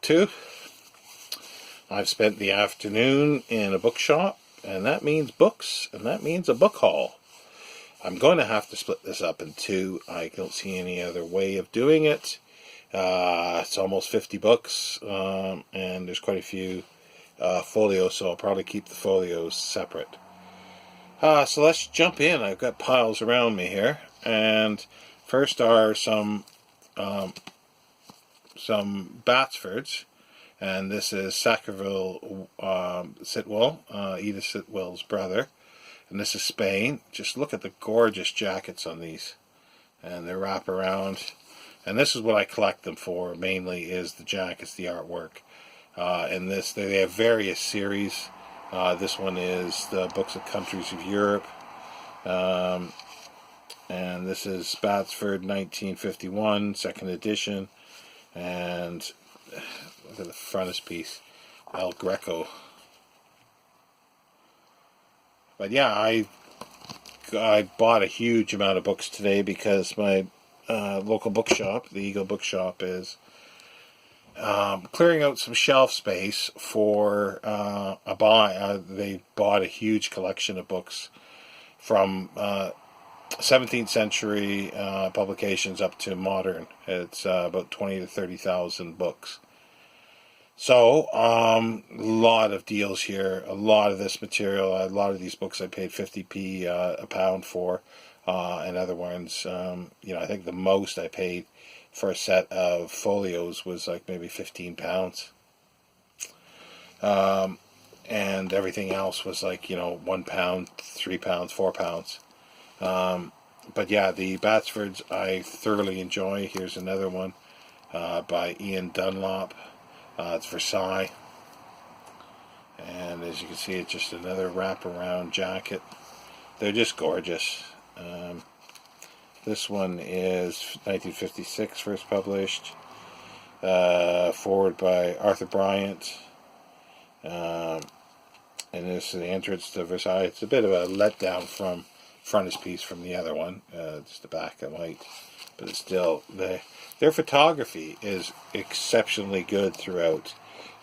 2. I've spent the afternoon in a bookshop, and that means books, and that means a book haul. I'm going to have to split this up in 2. I don't see any other way of doing it. It's almost 50 books, and there's quite a few folios, so I'll probably keep the folios separate. So let's jump in. I've got piles around me here, and first are some Batsfords, and this is Sackville Sitwell, Edith Sitwell's brother, and this is Spain. Just look at the gorgeous jackets on these, and they wrap around, and this is what I collect them for mainly, is the jackets, the artwork. And this, they have various series. This one is the Books of Countries of Europe, and this is Batsford 1951, second edition, and look at the frontispiece, El Greco. But yeah, I bought a huge amount of books today because my local bookshop, the Eagle Bookshop, is clearing out some shelf space for a buy. They bought a huge collection of books from 17th century publications up to modern. It's about 20 to 30,000 books. So, a lot of deals here. A lot of this material, a lot of these books I paid 50p a pound for, and other ones, I think the most I paid for a set of folios was like maybe £15. And everything else was like, £1, £3, £4. But yeah, the Batsfords I thoroughly enjoy. Here's another one by Ian Dunlop. It's Versailles. And as you can see, it's just another wraparound jacket. They're just gorgeous. This one is 1956, first published. Forward by Arthur Bryant. And this is the entrance to Versailles. It's a bit of a letdown from frontispiece from the other one. Just the black and white. But it's still, their photography is exceptionally good throughout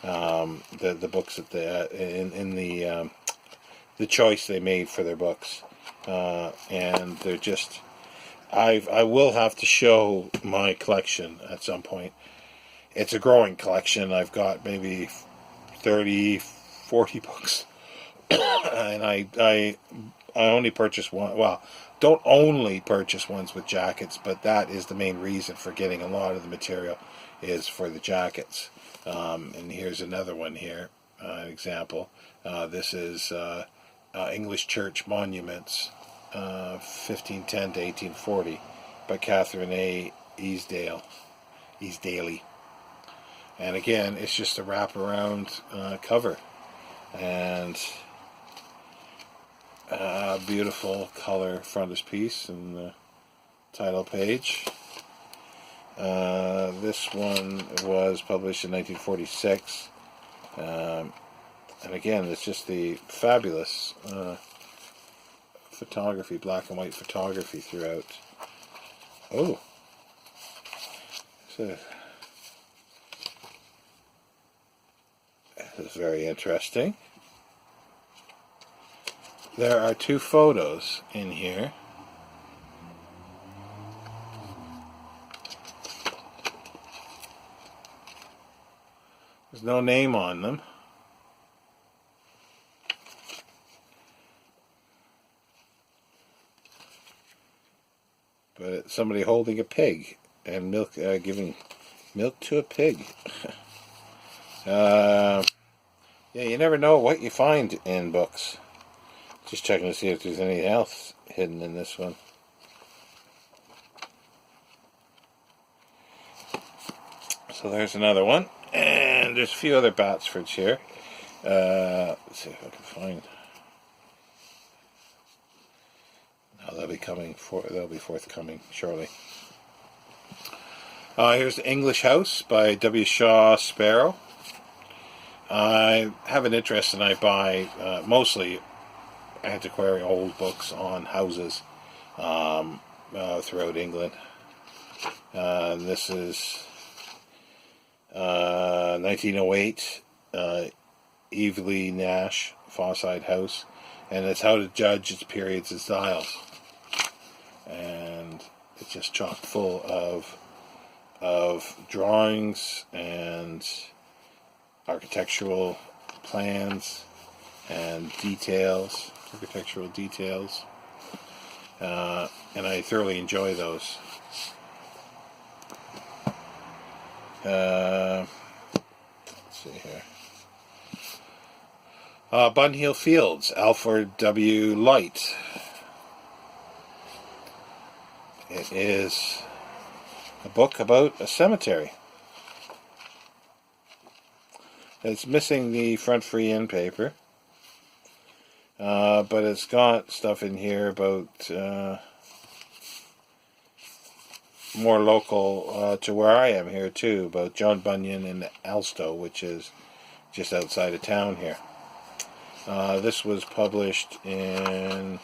the books that they in the choice they made for their books, and they're just. I will have to show my collection at some point. It's a growing collection. I've got maybe 30, 40 books, and I only purchase one. Well, don't only purchase ones with jackets, but that is the main reason for getting a lot of the material, is for the jackets. And here's another one here, an example. This is English Church Monuments, 1510 to 1840, by Catherine A. Easdaly. And again, it's just a wraparound cover, and beautiful color frontispiece and the title page. This one was published in 1946, and again, it's just the fabulous photography, black and white photography throughout. Oh, so this is very interesting. There are 2 photos in here. There's no name on them. But it's somebody holding a pig and milk, giving milk to a pig. Yeah, you never know what you find in books. Just checking to see if there's anything else hidden in this one. So there's another one. And there's a few other Batsfords here. Let's see if I can find. No, they'll be forthcoming shortly. Here's The English House by W. Shaw Sparrow. I have an interest, and I buy mostly antiquarian old books on houses throughout England. This is 1908, Evely Nash, Fawside House, and it's how to judge its periods and styles. And it's just chock full of drawings and architectural plans and details, architectural details, and I thoroughly enjoy those. Let's see here. Bunhill Fields, Alfred W. Light. It is a book about a cemetery. It's missing the front free end paper, but it's got stuff in here about more local to where I am here too, about John Bunyan in Alstow, which is just outside of town here. This was published in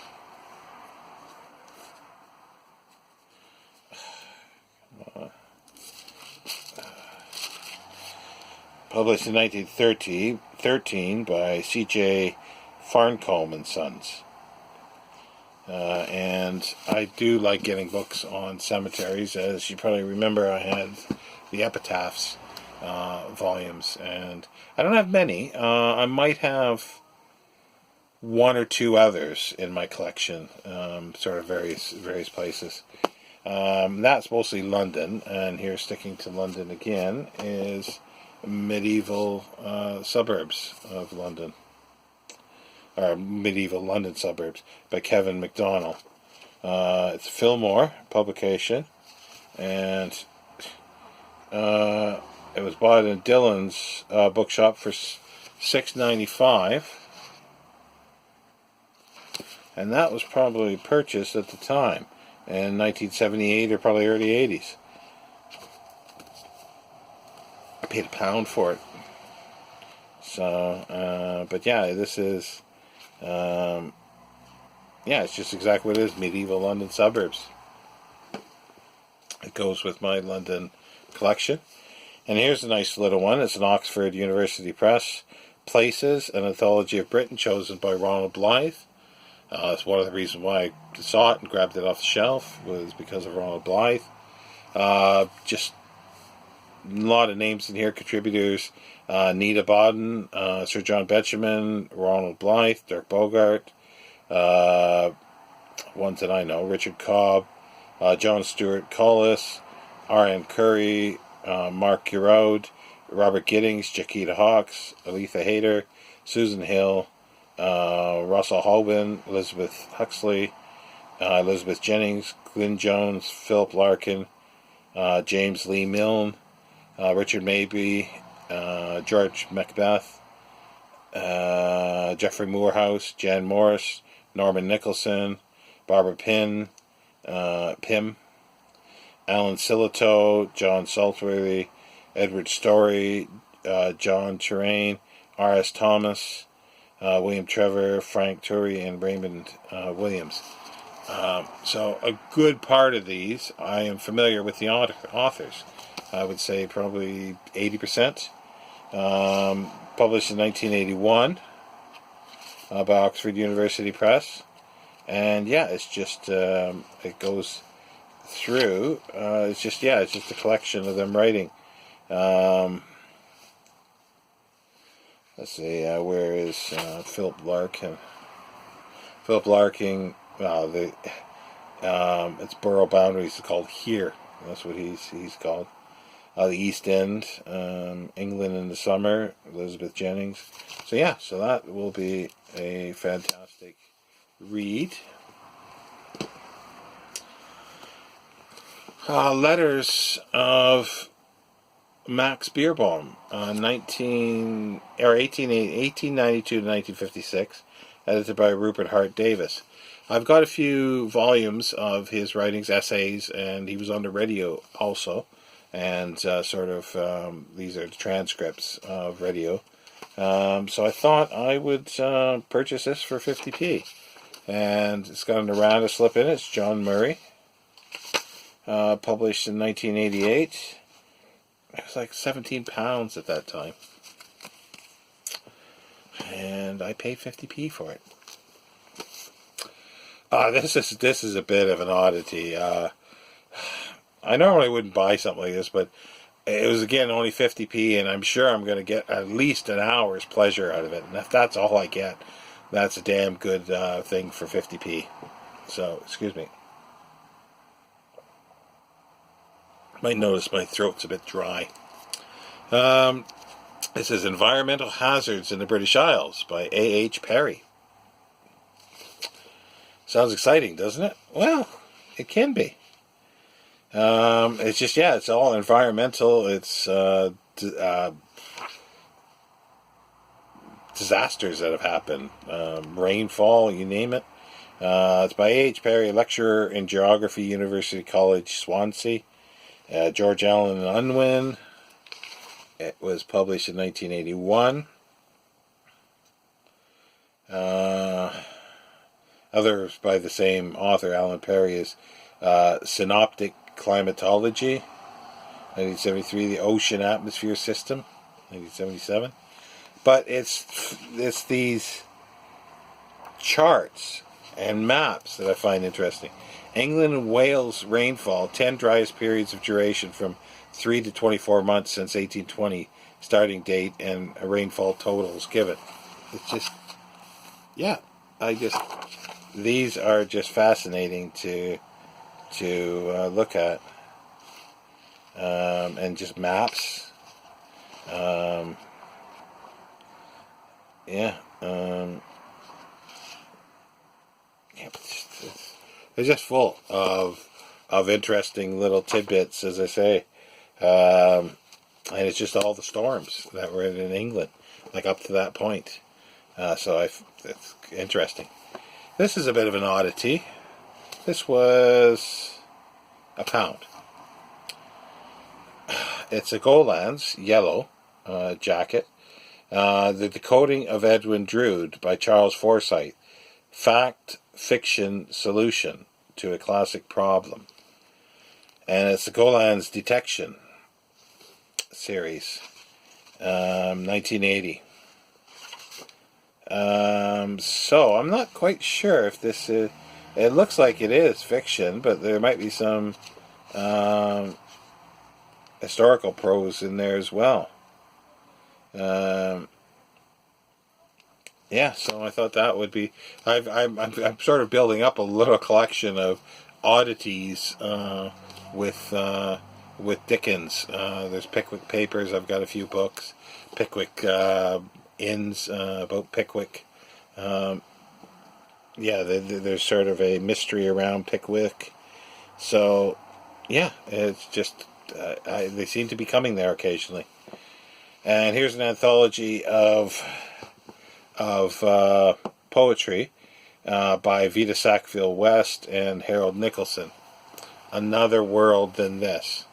published in 1913 by C.J. Farncombe and Sons. And I do like getting books on cemeteries. As you probably remember, I had the Epitaphs volumes, and I don't have many. I might have one or two others in my collection, sort of various places. That's mostly London, and here, sticking to London again, is medieval suburbs of London, or medieval London suburbs, by Kevin MacDonald. It's a Fillmore publication, and it was bought in Dillon's bookshop for $6.95, and that was probably purchased at the time in 1978 or probably early 80s. I paid £1 for it. So, but yeah, this is, it's just exactly what it is, medieval London suburbs. It goes with my London collection. And here's a nice little one. It's an Oxford University Press, Places, an Anthology of Britain, chosen by Ronald Blythe. It's one of the reasons why I saw it and grabbed it off the shelf, was because of Ronald Blythe. Just a lot of names in here, contributors: Nita Bodden, Sir John Betjeman, Ronald Blythe, Dirk Bogart, ones that I know: Richard Cobb, John Stuart Collis, R.N. Curry, Mark Giraud, Robert Giddings, Chiquita Hawkes, Aletha Hayter, Susan Hill, Russell Hoban, Elizabeth Huxley, Elizabeth Jennings, Glyn Jones, Philip Larkin, James Lee Milne, Richard Mabey, George Macbeth, Geoffrey Moorhouse, Jan Morris, Norman Nicholson, Barbara Pym, Alan Sillitoe, John Saltworthy, Edward Story, John Terrain, R.S. Thomas, William Trevor, Frank Turry, and Raymond Williams. So a good part of these I am familiar with the authors. I would say probably 80%. Published in 1981 by Oxford University Press. And yeah, it's just, it goes through. It's just a collection of them writing. Let's see, where is Philip Larkin? Philip Larkin, it's Borough Boundaries, it's called Here. That's what he's called. The East End, England in the Summer, Elizabeth Jennings. So yeah, so that will be a fantastic read. Letters of Max Beerbohm, 1892 to 1956, edited by Rupert Hart Davis. I've got a few volumes of his writings, essays, and he was on the radio also, and these are the transcripts of radio. So I thought I would purchase this for 50p, and it's got an errata slip in it. It's John Murray, published in 1988. It was like 17 pounds at that time. And I paid 50p for it. This is a bit of an oddity. I normally wouldn't buy something like this, but it was, again, only 50p, and I'm sure I'm going to get at least an hour's pleasure out of it. And if that's all I get, that's a damn good thing for 50p. So, excuse me. Might notice my throat's a bit dry. This is Environmental Hazards in the British Isles by A.H. Perry. Sounds exciting, doesn't it? Well, it can be. It's just, it's all environmental. It's disasters that have happened. Rainfall, you name it. It's by A.H. Perry, lecturer in geography, University College, Swansea. George Allen Unwin. It was published in 1981. Others by the same author, Alan Perry, is Synoptic Climatology, 1973. The Ocean Atmosphere System, 1977. But it's these charts and maps that I find interesting. England and Wales rainfall, 10 driest periods of duration from 3 to 24 months since 1820 starting date, and a rainfall totals given. It's just, these are just fascinating to look at, and just maps. They're just full of interesting little tidbits, as I say. And it's just all the storms that were in England, like up to that point. So it's interesting. This is a bit of an oddity. This was £1. It's a Golan's yellow jacket. The Decoding of Edwin Drood by Charles Forsyth. Fact, fiction, solution to a classic problem. And it's the Golan's Detection series, 1980. So I'm not quite sure if this is, it looks like it is fiction, but there might be some historical prose in there as well. So I thought that would be, I'm sort of building up a little collection of oddities with Dickens. There's Pickwick Papers. I've got a few books. Pickwick Inns about Pickwick. There's sort of a mystery around Pickwick. So, it's just they seem to be coming there occasionally. And here's an anthology of poetry by Vita Sackville West and Harold Nicholson. Another World Than This.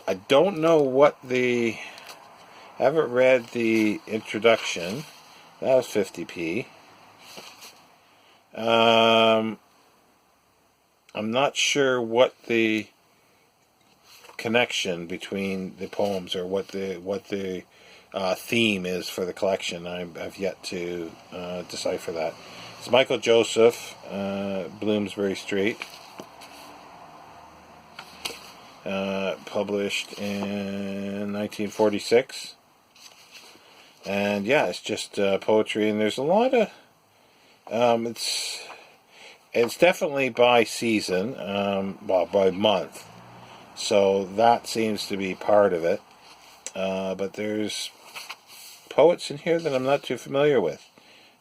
I don't know I haven't read the introduction. That was 50p. I'm not sure what the connection between the poems, or what the theme is for the collection. I've yet to decipher that. It's Michael Joseph, Bloomsbury Street, published in 1946. And it's just poetry, and there's a lot of it's definitely by season, by month, so that seems to be part of it. But there's poets in here that I'm not too familiar with.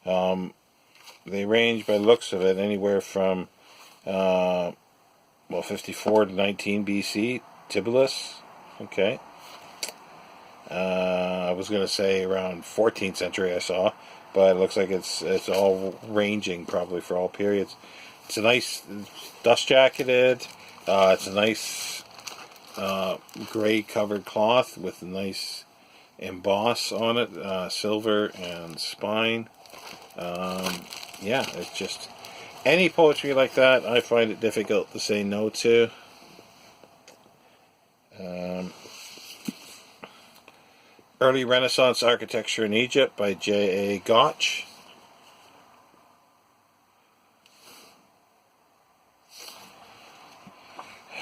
They range, by the looks of it, anywhere from 54 to 19 BC. Tibullus, okay. I was going to say around 14th century I saw, but it looks like it's all ranging, probably for all periods. It's a nice dust jacketed. It's a nice gray covered cloth with a nice emboss on it, silver and spine. It's just any poetry like that, I find it difficult to say no to. Early Renaissance Architecture in Egypt by J.A. Gotch.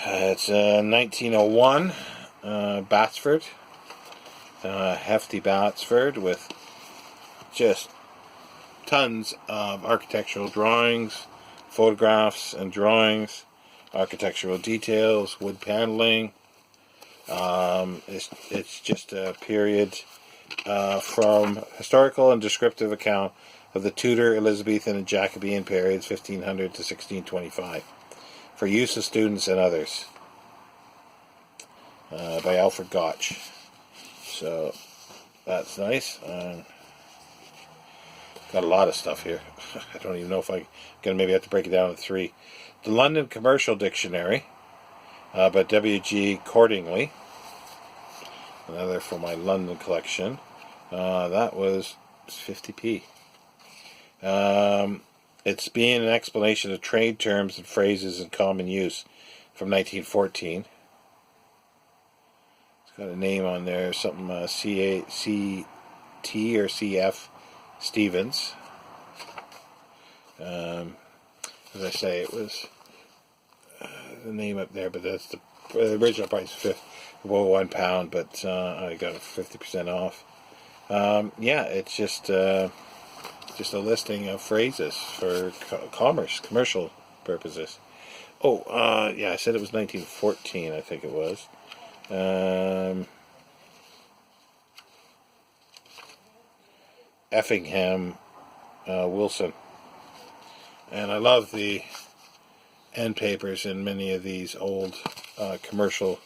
It's 1901, Batsford. Hefty Batsford with just tons of architectural drawings, photographs and drawings, architectural details, wood paneling. It's just a period from historical and descriptive account of the Tudor, Elizabethan, and Jacobean periods, 1500 to 1625, for use of students and others, by Alfred Gotch. So that's nice. Got a lot of stuff here. I don't even know if I'm going to maybe have to break it down into three. The London Commercial Dictionary by W.G. Cordingley. Another for my London collection. That was 50p. It's being an explanation of trade terms and phrases in common use from 1914. It's got a name on there, something C.T. or C.F. Stevens. As I say, it was the name up there, but that's the original price of £1, but I got it for 50% off. Yeah, it's just a listing of phrases for commercial purposes. Oh, yeah, I said it was 1914, I think it was. Effingham Wilson. And I love the end papers in many of these old commercial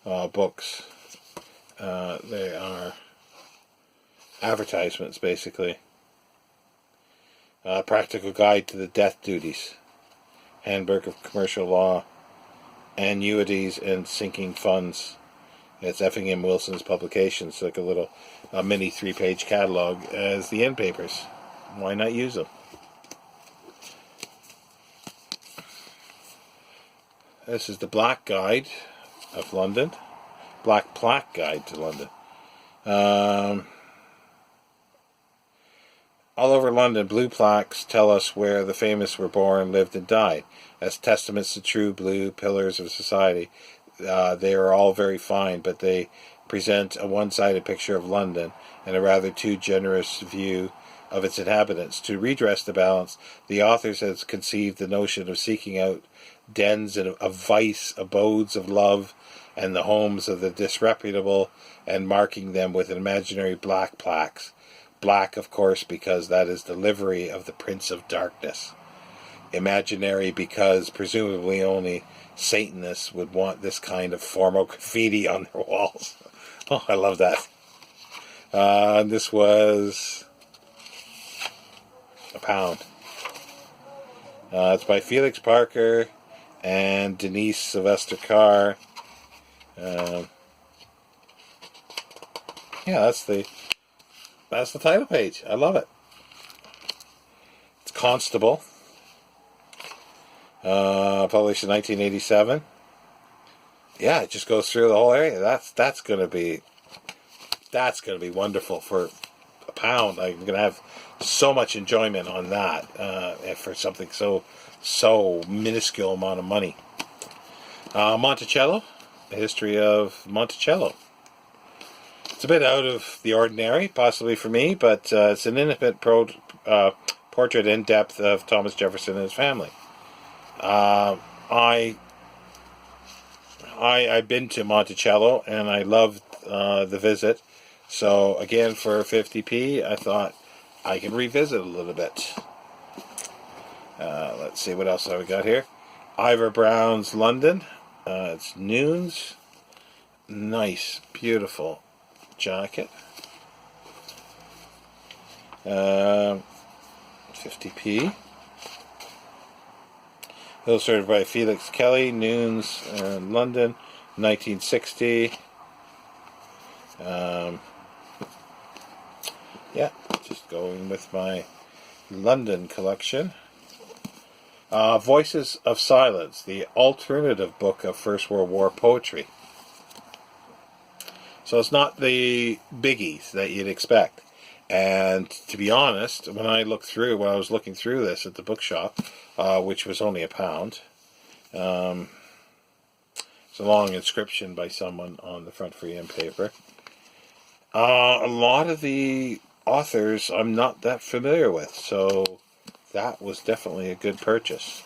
books. They are advertisements, basically. Practical Guide to the Death Duties, Handbook of Commercial Law, Annuities and Sinking Funds. It's Effingham Wilson's publications, like a little mini 3-page catalog as the end papers. Why not use them? This is the Black Guide of London. Black Plaque Guide to London. All over London, blue plaques tell us where the famous were born, lived, and died. As testaments to true blue pillars of society, they are all very fine, but they present a one-sided picture of London and a rather too generous view of its inhabitants. To redress the balance, the authors have conceived the notion of seeking out dens of vice, abodes of love, and the homes of the disreputable, and marking them with imaginary black plaques. Black, of course, because that is the livery of the Prince of Darkness. Imaginary because presumably only Satanists would want this kind of formal graffiti on their walls. Oh, I love that. This was £1. It's by Felix Parker and Denise Sylvester Carr. Yeah, that's the title page. I love it. It's Constable. Published in 1987. Yeah, it just goes through the whole area. That's gonna be wonderful for £1. I'm gonna have so much enjoyment on that for something so minuscule amount of money. Monticello, the history of Monticello. It's a bit out of the ordinary, possibly for me, but it's an intimate portrait in depth of Thomas Jefferson and his family. I've been to Monticello and I loved the visit. So again, for 50p, I thought I can revisit a little bit. Let's see what else have we got here. Ivor Brown's London. It's Noons. Nice, beautiful jacket. 50p. Illustrated by Felix Kelly. Noons, London, 1960. Yeah, just going with my London collection. Voices of Silence, the alternative book of First World War poetry. It's So it's not the biggies that you'd expect. And to be honest, when I was looking through this at the bookshop, which was only £1, it's a long inscription by someone on the front free end paper. A lot of the authors I'm not that familiar with, so that was definitely a good purchase.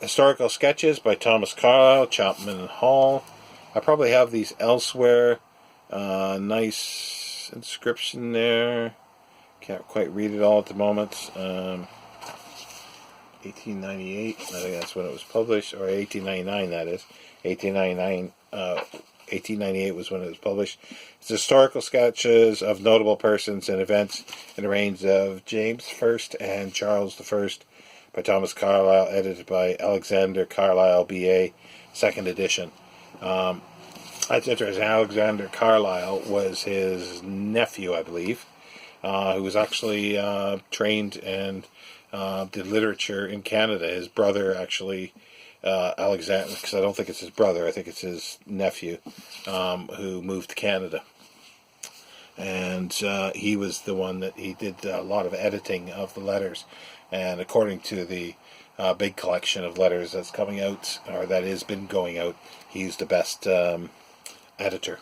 Historical Sketches by Thomas Carlyle, Chapman and Hall. I probably have these elsewhere. Nice inscription there. Can't quite read it all at the moment. 1898, I think that's when it was published, or 1899 that is. 1898 was when it was published. It's historical sketches of notable persons and events in the reigns of James I and Charles I by Thomas Carlyle, edited by Alexander Carlyle, B.A., second edition. That's interesting. Alexander Carlyle was his nephew, I believe, who was actually trained and did literature in Canada. His brother actually, Alexander, because I don't think it's his brother, I think it's his nephew, who moved to Canada. And he was the one that he did a lot of editing of the letters. And according to the big collection of letters that's coming out, or that has been going out, he's the best editor.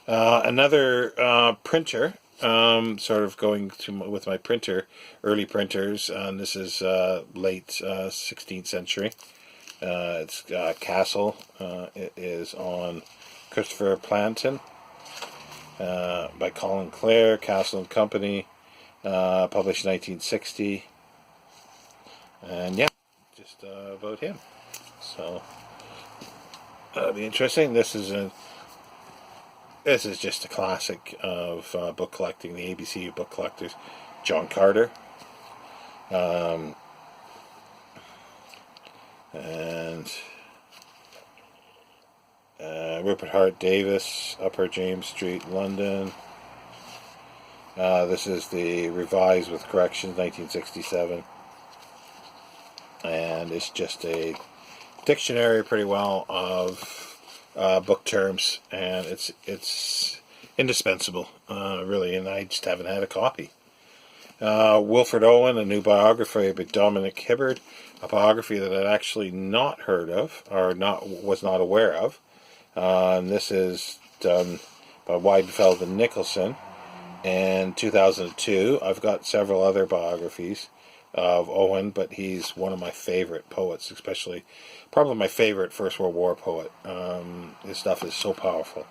Another printer, sort of going with my printer, early printers, and this is late 16th century. It's Castle. It is on Christopher Plantin by Colin Clare, Castle and Company, published in 1960. And yeah, just about him. So that'll be interesting. This is just a classic of book collecting, the ABC of book collectors. John Carter. And Rupert Hart Davis, Upper James Street, London. This is the revised with corrections, 1967. And it's just a dictionary, pretty well, of book terms, and it's indispensable, really, and I just haven't had a copy. Wilfred Owen, a new biography by Dominic Hibbard, a biography that I'd actually not heard of, or was not aware of. And this is done by Weidenfeld and Nicholson in 2002. I've got several other biographies of Owen, but he's one of my favorite poets, especially probably my favorite First World War poet. His stuff is so powerful.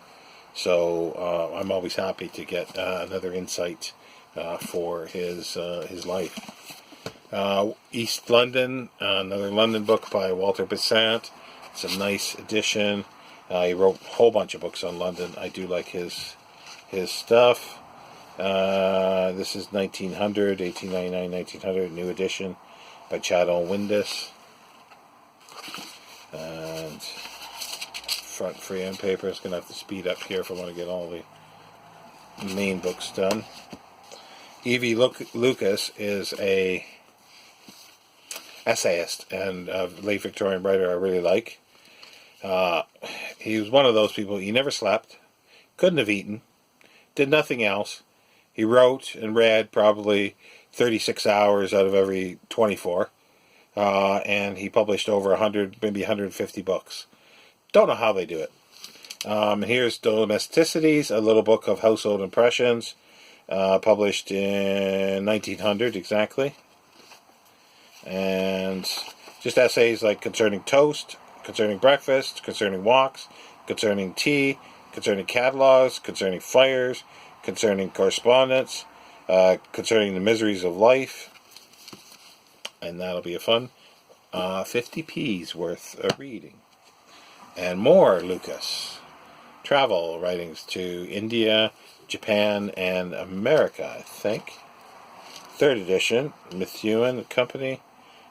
So I'm always happy to get another insight for his life. East London, another London book by Walter Besant. It's a nice edition. He wrote a whole bunch of books on London. I do like his stuff. This is 1899, 1900, new edition by Chadwell Windus. And front free end paper. It's going to have to speed up here if I want to get all the main books done. E.V. Lucas is a essayist and a late Victorian writer I really like. He was one of those people, he never slept, couldn't have eaten, did nothing else. He wrote and read probably 36 hours out of every 24. And he published over 100, maybe 150 books. Don't know how they do it. Here's Domesticities, a little book of household impressions, published in 1900 exactly. And just essays like concerning toast, concerning breakfast, concerning walks, concerning tea, concerning catalogs, concerning fires, concerning correspondence, concerning the miseries of life. And that'll be a fun 50p's worth of reading. And more Lucas. Travel writings to India, Japan, and America, I think. Third edition, Methuen Company,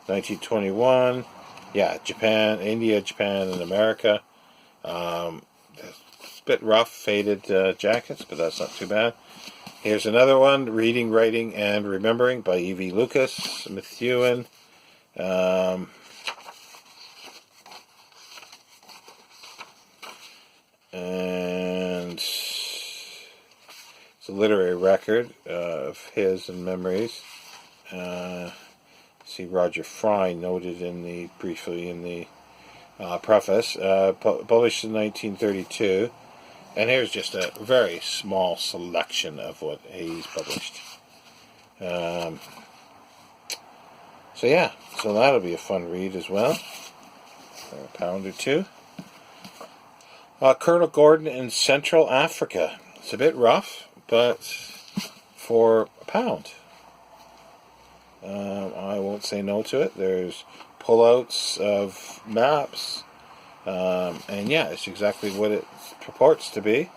1921. Yeah, Japan, India, Japan, and America. It's a bit rough, faded jackets, but that's not too bad. Here's another one, Reading, Writing, and Remembering by E.V. Lucas, Methuen. And it's a literary record of his and memories. See Roger Fry noted briefly in the preface, published in 1932. And here's just a very small selection of what he's published. So that'll be a fun read as well. For a pound or two. Colonel Gordon in Central Africa. It's a bit rough, but for a pound, I won't say no to it. There's pullouts of maps, and yeah, it's exactly what it purports to be.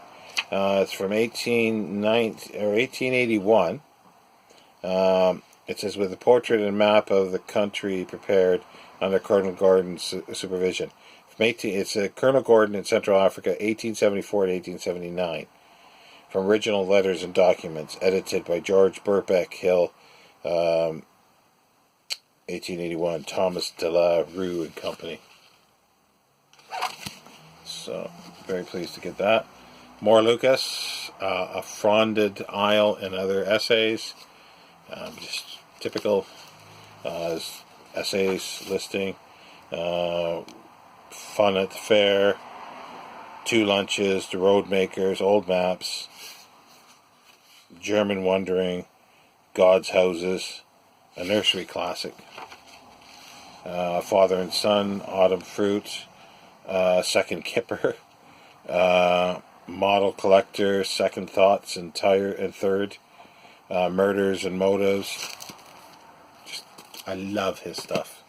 It's from 1881. It says, with a portrait and map of the country prepared under Colonel Gordon's supervision. It's Colonel Gordon in Central Africa, 1874 to 1879. From original letters and documents, edited by George Birkbeck Hill, 1881, Thomas de la Rue and Company. So, very pleased to get that. More Lucas, A Fronded Isle and Other Essays. Just typical essays listing. Fun at the Fair, Two Lunches, The Road Makers, Old Maps, German Wandering, God's Houses, a nursery classic, Father and Son, Autumn Fruit, Second Kipper, Model Collector, Second Thoughts and Third, Murders and Motives. I love his stuff.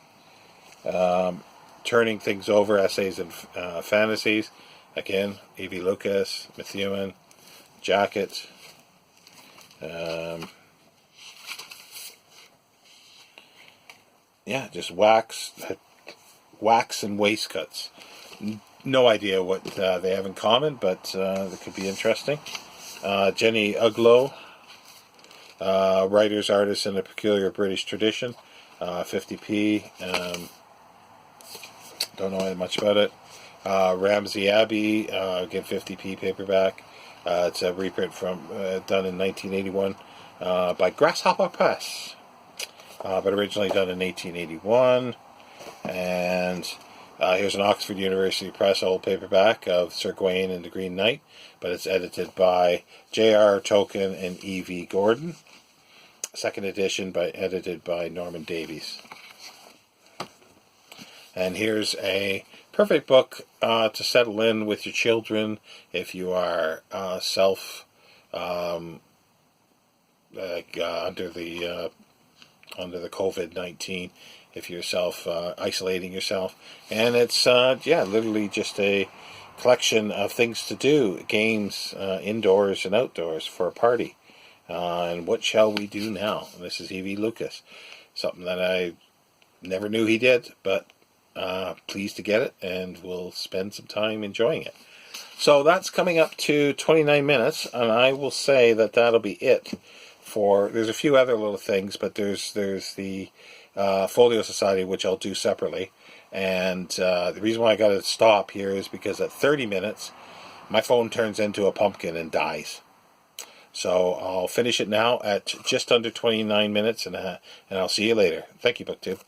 Turning Things Over, Essays and Fantasies. Again, E.V. Lucas, Methuen, Jacket. Just wax and waistcoats. No idea what they have in common, but it could be interesting. Jenny Uglow, Writers, Artists in a Peculiar British Tradition, 50p. Don't know much about it. Ramsey Abbey, again 50p paperback. It's a reprint from done in 1981 by Grasshopper Press, but originally done in 1881. And here's an Oxford University Press old paperback of Sir Gawain and the Green Knight, but it's edited by J.R. Tolkien and E.V. Gordon. Second edition edited by Norman Davies. And here's a perfect book to settle in with your children if you are under the COVID-19, if you're isolating yourself. And it's literally just a collection of things to do, games indoors and outdoors for a party. And what shall we do now? This is E.V. Lucas, something that I never knew he did, but pleased to get it, and we'll spend some time enjoying it. So that's coming up to 29 minutes, and I will say that that'll be it. There's a few other little things, but there's the Folio Society, which I'll do separately. And the reason why I got to stop here is because at 30 minutes, my phone turns into a pumpkin and dies. So I'll finish it now at just under 29 minutes, and I'll see you later. Thank you, BookTube.